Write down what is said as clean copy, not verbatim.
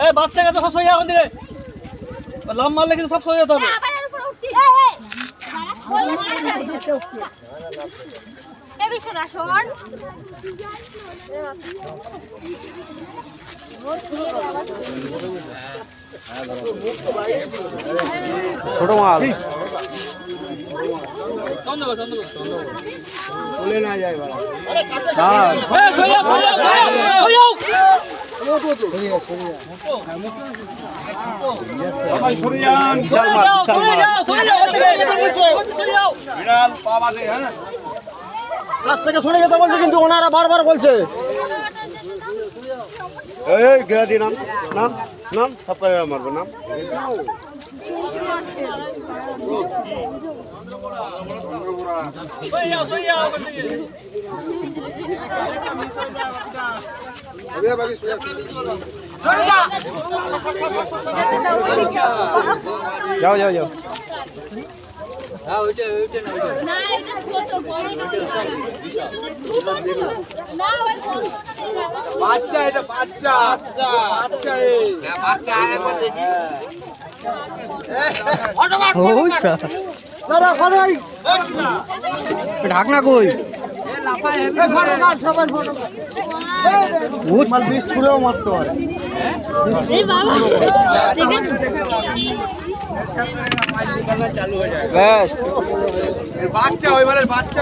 এই বাচ্চাকে তো সব সরিয়ে এখন দিকে লাম মারলে কিন্তু সব সরিয়ে যেতে হবে। ছোট মাল চলে না যায় কাছ থেকে সরে যেতে বলছে কিন্তু ওনারা বারবার বলছে এই ঘেরা দি নাম নাম নাম সবাই মারবো নাম যাও যাও যাও বাচ্চা এটা বাচ্চা বাচ্চা বাচ্চা একবার দেখি ঢাকনা কই বিষ ছুঁড়েও মারতে পারে ব্যাস বাচ্চা ওইবারের বাচ্চা